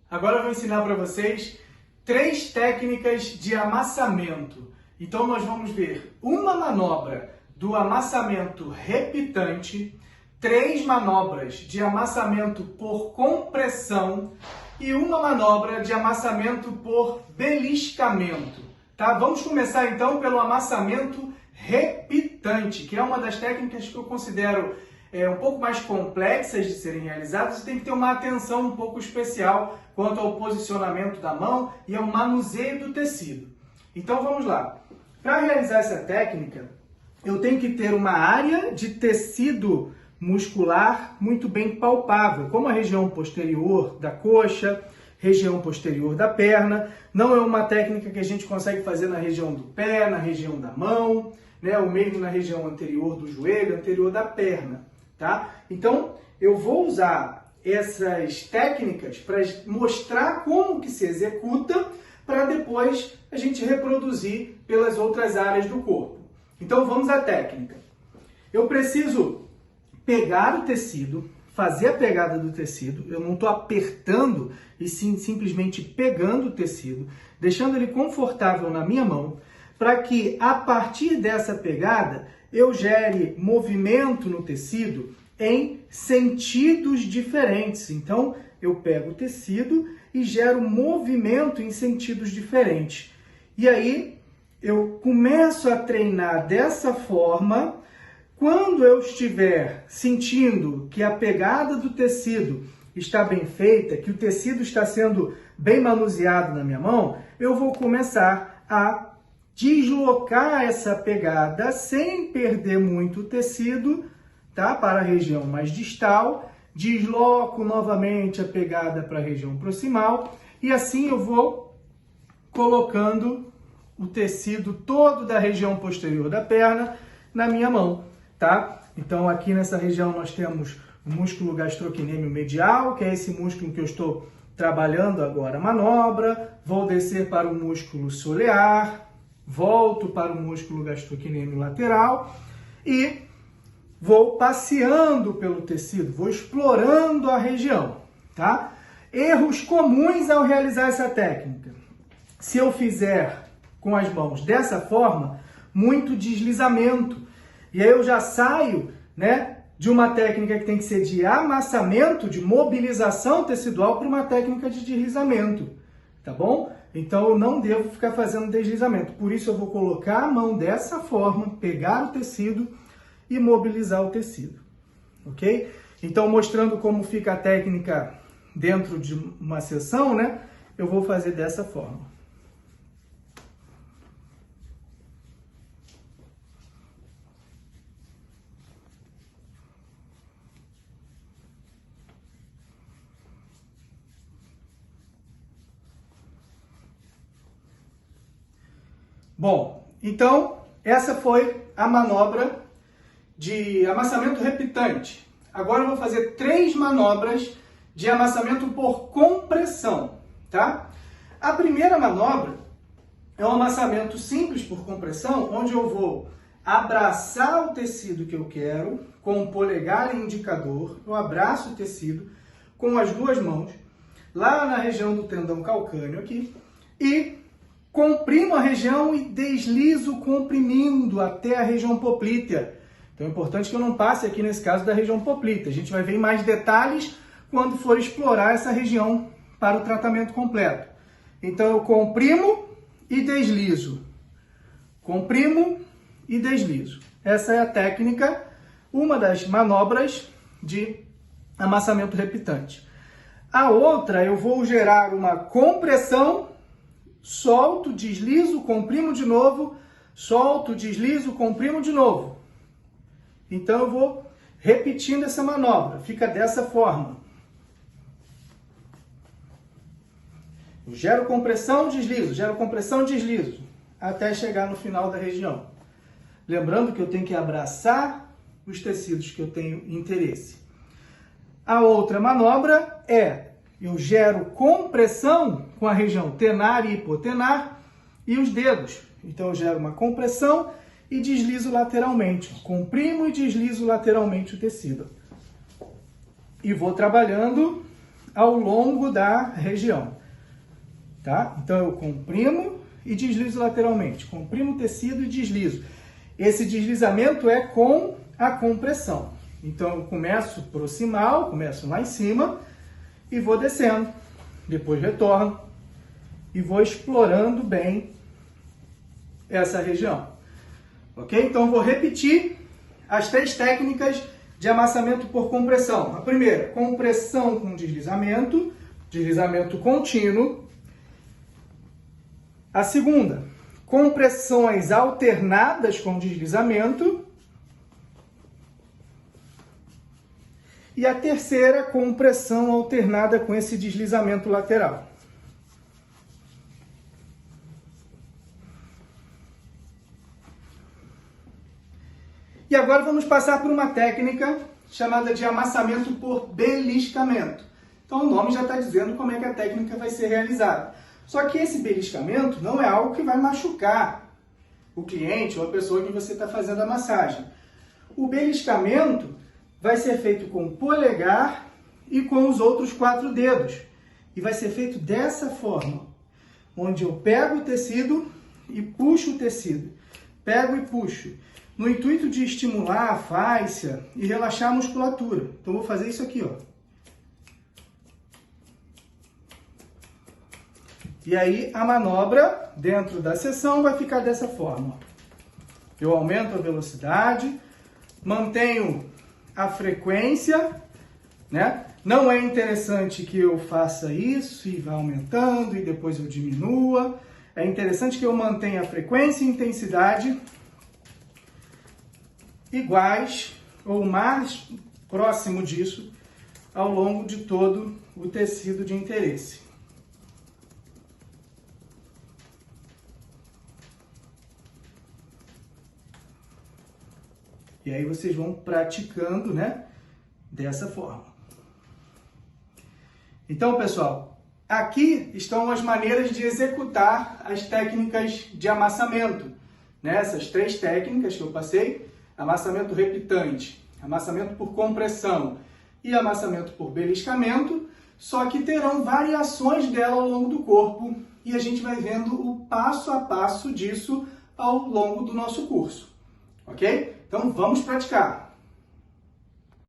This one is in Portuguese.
Agora eu vou ensinar para vocês 3 técnicas de amassamento. Então nós vamos ver uma manobra do amassamento repitante, 3 manobras de amassamento por compressão e uma manobra de amassamento por beliscamento. Tá? Vamos começar então pelo amassamento repitante, que é uma das técnicas que eu considero um pouco mais complexas de serem realizadas e tem que ter uma atenção um pouco especial quanto ao posicionamento da mão e ao manuseio do tecido. Então vamos lá. Para realizar essa técnica, eu tenho que ter uma área de tecido muscular muito bem palpável, como a região posterior da coxa, região posterior da perna. Não é uma técnica que a gente consegue fazer na região do pé, na região da mão, né, ou mesmo na região anterior do joelho, anterior da perna. Tá? Então, eu vou usar essas técnicas para mostrar como que se executa, para depois a gente reproduzir pelas outras áreas do corpo. Então, vamos à técnica. Eu preciso pegar o tecido, fazer a pegada do tecido. Eu não estou apertando, e sim simplesmente pegando o tecido, deixando ele confortável na minha mão, para que a partir dessa pegada eu gere movimento no tecido em sentidos diferentes. Então, eu pego o tecido e gero movimento em sentidos diferentes. E aí, eu começo a treinar dessa forma. Quando eu estiver sentindo que a pegada do tecido está bem feita, que o tecido está sendo bem manuseado na minha mão, eu vou começar a deslocar essa pegada sem perder muito o tecido, tá? Para a região mais distal, desloco novamente a pegada para a região proximal e assim eu vou colocando o tecido todo da região posterior da perna na minha mão, tá? Então aqui nessa região nós temos o músculo gastrocnêmio medial, que é esse músculo que eu estou trabalhando agora a manobra, vou descer para o músculo solear, volto para o músculo gastrocnêmio lateral e vou passeando pelo tecido, vou explorando a região, tá? Erros comuns ao realizar essa técnica. Se eu fizer com as mãos dessa forma, muito deslizamento. E aí eu já saio, né, de uma técnica que tem que ser de amassamento, de mobilização tecidual, para uma técnica de deslizamento, tá bom? Então eu não devo ficar fazendo deslizamento. Por isso eu vou colocar a mão dessa forma, pegar o tecido e mobilizar o tecido, ok? Então mostrando como fica a técnica dentro de uma sessão, né, eu vou fazer dessa forma. Bom, então essa foi a manobra de amassamento repitante. Agora eu vou fazer 3 manobras de amassamento por compressão, tá? A primeira manobra é um amassamento simples por compressão, onde eu vou abraçar o tecido que eu quero com o polegar e indicador. Eu abraço o tecido com as 2 mãos, lá na região do tendão calcâneo aqui, e comprimo a região e deslizo comprimindo até a região poplítea. Então é importante que eu não passe aqui nesse caso da região poplítea. A gente vai ver em mais detalhes quando for explorar essa região para o tratamento completo. Então eu comprimo e deslizo. Comprimo e deslizo. Essa é a técnica, uma das manobras de amassamento repitante. A outra, eu vou gerar uma compressão, solto, deslizo, comprimo de novo, solto, deslizo, comprimo de novo. Então eu vou repetindo essa manobra, fica dessa forma. Eu gero compressão, deslizo, até chegar no final da região. Lembrando que eu tenho que abraçar os tecidos que eu tenho interesse. A outra manobra é: eu gero compressão com a região tenar e hipotenar e os dedos. Então eu gero uma compressão e deslizo lateralmente. Comprimo e deslizo lateralmente o tecido. E vou trabalhando ao longo da região. Tá? Então eu comprimo e deslizo lateralmente. Comprimo o tecido e deslizo. Esse deslizamento é com a compressão. Então eu começo proximal, começo lá em cima e vou descendo. Depois retorno e vou explorando bem essa região. Ok? Então vou repetir as 3 técnicas de amassamento por compressão. A primeira, compressão com deslizamento, deslizamento contínuo. A segunda, compressões alternadas com deslizamento. E a terceira, compressão alternada com esse deslizamento lateral. E agora vamos passar por uma técnica chamada de amassamento por beliscamento. Então o nome já está dizendo como é que a técnica vai ser realizada. Só que esse beliscamento não é algo que vai machucar o cliente ou a pessoa que você está fazendo a massagem. O beliscamento vai ser feito com o polegar e com os outros 4 dedos. E vai ser feito dessa forma, onde eu pego o tecido e puxo o tecido. Pego e puxo, no intuito de estimular a fáscia e relaxar a musculatura. Então vou fazer isso aqui, ó. E aí a manobra dentro da sessão vai ficar dessa forma. Eu aumento a velocidade, mantenho a frequência, né? Não é interessante que eu faça isso e vá aumentando e depois eu diminua. É interessante que eu mantenha a frequência e intensidade iguais ou mais próximo disso ao longo de todo o tecido de interesse. E aí vocês vão praticando, né, dessa forma. Então, pessoal, aqui estão as maneiras de executar as técnicas de amassamento. Né? Essas 3 técnicas que eu passei: amassamento repitante, amassamento por compressão e amassamento por beliscamento, só que terão variações dela ao longo do corpo e a gente vai vendo o passo a passo disso ao longo do nosso curso. Ok? Então vamos praticar!